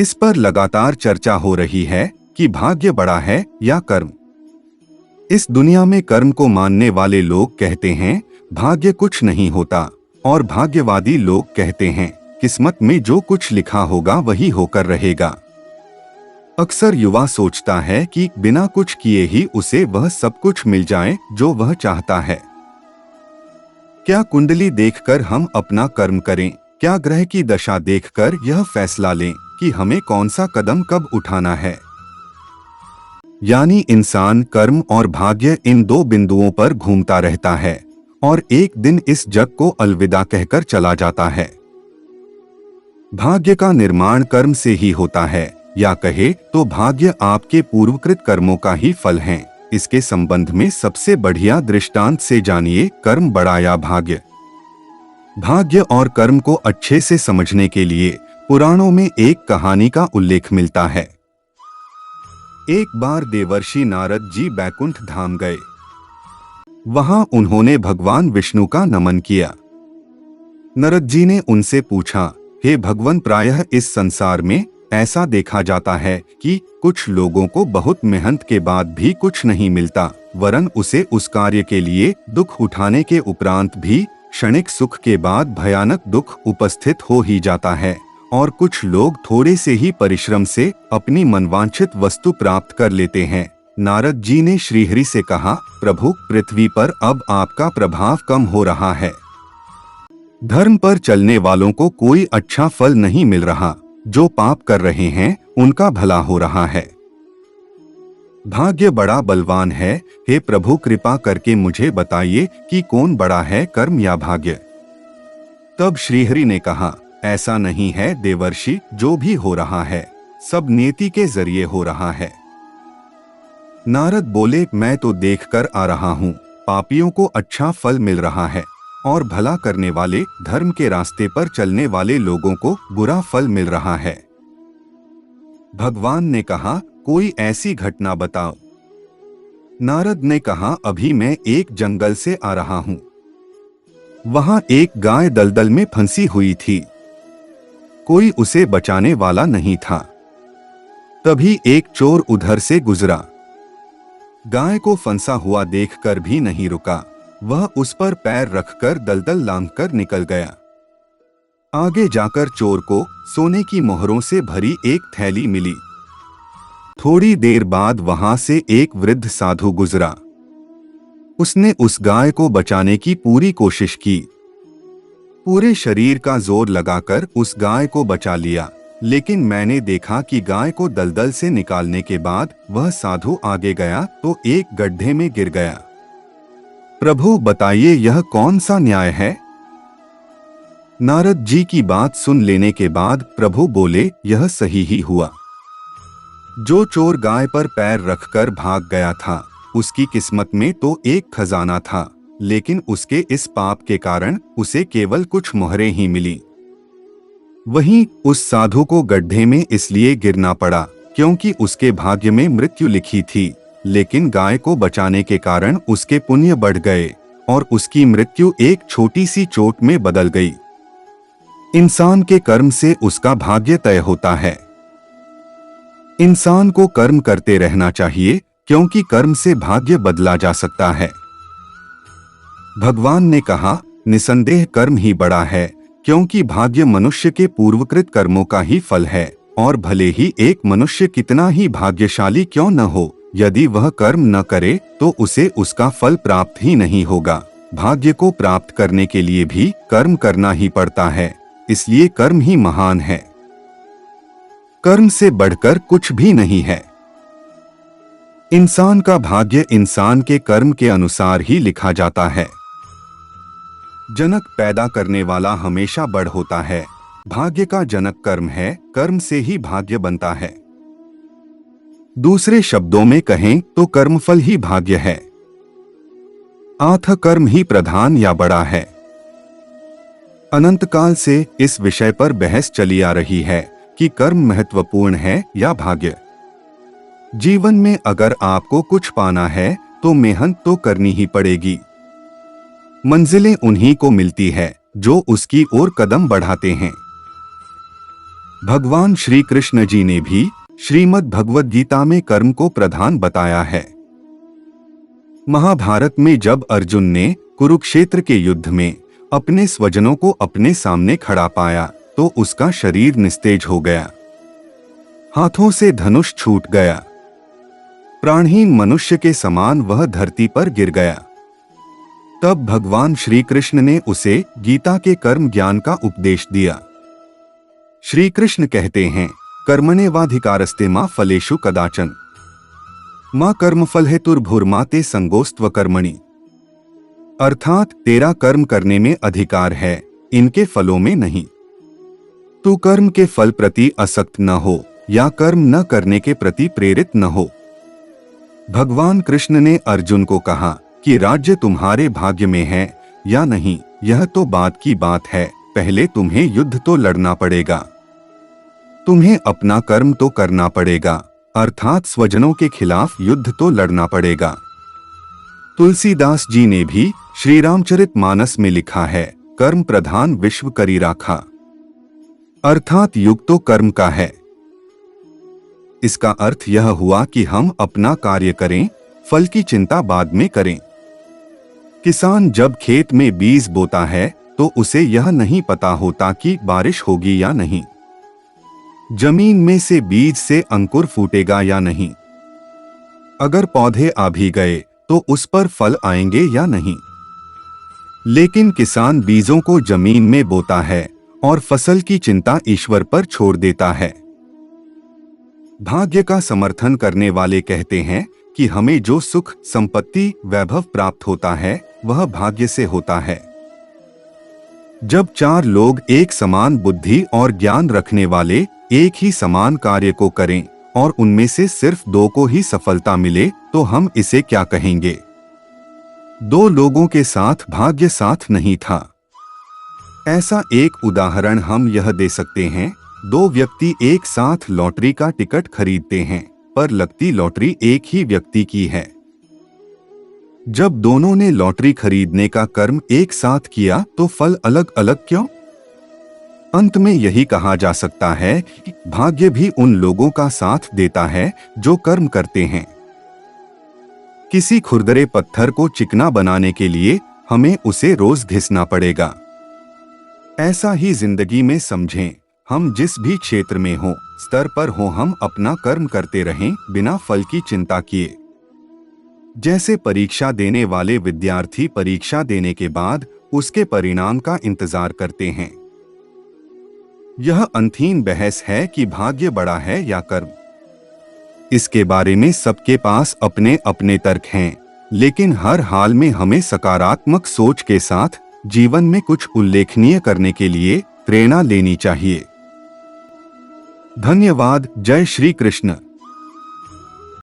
इस पर लगातार चर्चा हो रही है कि भाग्य बड़ा है या कर्म। इस दुनिया में कर्म को मानने वाले लोग कहते हैं भाग्य कुछ नहीं होता, और भाग्यवादी लोग कहते हैं किस्मत में जो कुछ लिखा होगा वही होकर रहेगा। अक्सर युवा सोचता है कि बिना कुछ किए ही उसे वह सब कुछ मिल जाए जो वह चाहता है। क्या कुंडली देखकर हम अपना कर्म करें? क्या ग्रह की दशा देखकर यह फैसला लें कि हमें कौन सा कदम कब उठाना है? यानी इंसान कर्म और भाग्य इन दो बिंदुओं पर घूमता रहता है और एक दिन इस जग को अलविदा कहकर चला जाता है। भाग्य का निर्माण कर्म से ही होता है, या कहे तो भाग्य आपके पूर्वकृत कर्मों का ही फल है। इसके संबंध में सबसे बढ़िया दृष्टांत से जानिए कर्म बड़ा या भाग्य। भाग्य और कर्म को अच्छे से समझने के लिए पुराणों में एक कहानी का उल्लेख मिलता है। एक बार देवर्षि नारद जी बैकुंठ धाम गए। वहां उन्होंने भगवान विष्णु का नमन किया। नारद जी ने उनसे पूछा, हे भगवान, प्रायः इस संसार में ऐसा देखा जाता है कि कुछ लोगों को बहुत मेहनत के बाद भी कुछ नहीं मिलता, वरन उसे उस कार्य के लिए दुख उठाने के उपरांत भी क्षणिक सुख के बाद भयानक दुख उपस्थित हो ही जाता है, और कुछ लोग थोड़े से ही परिश्रम से अपनी मनवांछित वस्तु प्राप्त कर लेते हैं। नारद जी ने श्रीहरि से कहा, प्रभु, पृथ्वी पर अब आपका प्रभाव कम हो रहा है। धर्म पर चलने वालों को कोई अच्छा फल नहीं मिल रहा, जो पाप कर रहे हैं उनका भला हो रहा है। भाग्य बड़ा बलवान है, हे प्रभु, कृपा करके मुझे बताइए कि कौन बड़ा है, कर्म या भाग्य? तब श्रीहरि ने कहा, ऐसा नहीं है देवर्षि, जो भी हो रहा है सब नियति के जरिए हो रहा है। नारद बोले, मैं तो देखकर आ रहा हूँ, पापियों को अच्छा फल मिल रहा है और भला करने वाले, धर्म के रास्ते पर चलने वाले लोगों को बुरा फल मिल रहा है। भगवान ने कहा, कोई ऐसी घटना बताओ। नारद ने कहा, अभी मैं एक जंगल से आ रहा हूँ। वहां एक गाय दलदल में फंसी हुई थी। कोई उसे बचाने वाला नहीं था। तभी एक चोर उधर से गुजरा। गाय को फंसा हुआ देखकर भी नहीं रुका, वह उस पर पैर रखकर दलदल लांघकर निकल गया। आगे जाकर चोर को सोने की मोहरों से भरी एक थैली मिली। थोड़ी देर बाद वहां से एक वृद्ध साधु गुजरा। उसने उस गाय को बचाने की पूरी कोशिश की। पूरे शरीर का जोर लगाकर उस गाय को बचा लिया, लेकिन मैंने देखा कि गाय को दलदल से निकालने के बाद वह साधु आगे गया तो एक गड्ढे में गिर गया। प्रभु बताइए, यह कौन सा न्याय है? नारद जी की बात सुन लेने के बाद प्रभु बोले, यह सही ही हुआ। जो चोर गाय पर पैर रखकर भाग गया था, उसकी किस्मत में तो एक खजाना था, लेकिन उसके इस पाप के कारण उसे केवल कुछ मोहरें ही मिली। वहीं उस साधु को गड्ढे में इसलिए गिरना पड़ा क्योंकि उसके भाग्य में मृत्यु लिखी थी, लेकिन गाय को बचाने के कारण उसके पुण्य बढ़ गए और उसकी मृत्यु एक छोटी सी चोट में बदल गई। इंसान के कर्म से उसका भाग्य तय होता है। इंसान को कर्म करते रहना चाहिए, क्योंकि कर्म से भाग्य बदला जा सकता है। भगवान ने कहा, निसंदेह कर्म ही बड़ा है, क्योंकि भाग्य मनुष्य के पूर्वकृत कर्मों का ही फल है, और भले ही एक मनुष्य कितना ही भाग्यशाली क्यों न हो, यदि वह कर्म न करे तो उसे उसका फल प्राप्त ही नहीं होगा। भाग्य को प्राप्त करने के लिए भी कर्म करना ही पड़ता है, इसलिए कर्म ही महान है। कर्म से बढ़कर कुछ भी नहीं है। इंसान का भाग्य इंसान के कर्म के अनुसार ही लिखा जाता है। जनक पैदा करने वाला हमेशा बड़ होता है। भाग्य का जनक कर्म है, कर्म से ही भाग्य बनता है। दूसरे शब्दों में कहें तो कर्मफल ही भाग्य है। आथ कर्म ही प्रधान या बड़ा है। अनंत काल से इस विषय पर बहस चली आ रही है कि कर्म महत्वपूर्ण है या भाग्य। जीवन में अगर आपको कुछ पाना है तो मेहनत तो करनी ही पड़ेगी। मंजिलें उन्हीं को मिलती है जो उसकी ओर कदम बढ़ाते हैं। भगवान श्री कृष्ण जी ने भी श्रीमद् भगवद गीता में कर्म को प्रधान बताया है। महाभारत में जब अर्जुन ने कुरुक्षेत्र के युद्ध में अपने स्वजनों को अपने सामने खड़ा पाया तो उसका शरीर निस्तेज हो गया, हाथों से धनुष छूट गया, प्राणहीन मनुष्य के समान वह धरती पर गिर गया। तब भगवान श्री कृष्ण ने उसे गीता के कर्म ज्ञान का उपदेश दिया। श्री कृष्ण कहते हैं, कर्मण्येवाधिकारस्ते मा फलेषु कदाचन मां कर्मफल हेतुर्भुर्मा ते संगोस्त्व कर्मणि। अर्थात तेरा कर्म करने में अधिकार है, इनके फलों में नहीं। तू कर्म के फल प्रति आसक्त न हो या कर्म न करने के प्रति प्रेरित न हो। भगवान कृष्ण ने अर्जुन को कहा कि राज्य तुम्हारे भाग्य में है या नहीं, यह तो बात की बात है, पहले तुम्हें युद्ध तो लड़ना पड़ेगा, तुम्हें अपना कर्म तो करना पड़ेगा, अर्थात स्वजनों के खिलाफ युद्ध तो लड़ना पड़ेगा। तुलसीदास जी ने भी श्री रामचरितमानस में लिखा है, कर्म प्रधान विश्व करी राखा, अर्थात युग तो कर्म का है। इसका अर्थ यह हुआ कि हम अपना कार्य करें, फल की चिंता बाद में करें। किसान जब खेत में बीज बोता है तो उसे यह नहीं पता होता कि बारिश होगी या नहीं, जमीन में से बीज से अंकुर फूटेगा या नहीं, अगर पौधे आ भी गए तो उस पर फल आएंगे या नहीं। लेकिन किसान बीजों को जमीन में बोता है और फसल की चिंता ईश्वर पर छोड़ देता है। भाग्य का समर्थन करने वाले कहते हैं कि हमें जो सुख, संपत्ति, वैभव प्राप्त होता है वह भाग्य से होता है। जब चार लोग एक समान बुद्धि और ज्ञान रखने वाले एक ही समान कार्य को करें और उनमें से सिर्फ दो को ही सफलता मिले तो हम इसे क्या कहेंगे? दो लोगों के साथ भाग्य साथ नहीं था। ऐसा एक उदाहरण हम यह दे सकते हैं, दो व्यक्ति एक साथ लॉटरी का टिकट खरीदते हैं पर लगती लॉटरी एक ही व्यक्ति की है। जब दोनों ने लॉटरी खरीदने का कर्म एक साथ किया तो फल अलग अलग क्यों? अंत में यही कहा जा सकता है कि भाग्य भी उन लोगों का साथ देता है जो कर्म करते हैं। किसी खुरदरे पत्थर को चिकना बनाने के लिए हमें उसे रोज घिसना पड़ेगा। ऐसा ही जिंदगी में समझें, हम जिस भी क्षेत्र में हो, स्तर पर हो, हम अपना कर्म करते रहें बिना फल की चिंता किए। जैसे परीक्षा देने वाले विद्यार्थी परीक्षा देने के बाद उसके परिणाम का इंतजार करते हैं। यह अंतहीन बहस है कि भाग्य बड़ा है या कर्म। इसके बारे में सबके पास अपने अपने तर्क हैं, लेकिन हर हाल में हमें सकारात्मक सोच के साथ जीवन में कुछ उल्लेखनीय करने के लिए प्रेरणा लेनी चाहिए। धन्यवाद। जय श्री कृष्ण।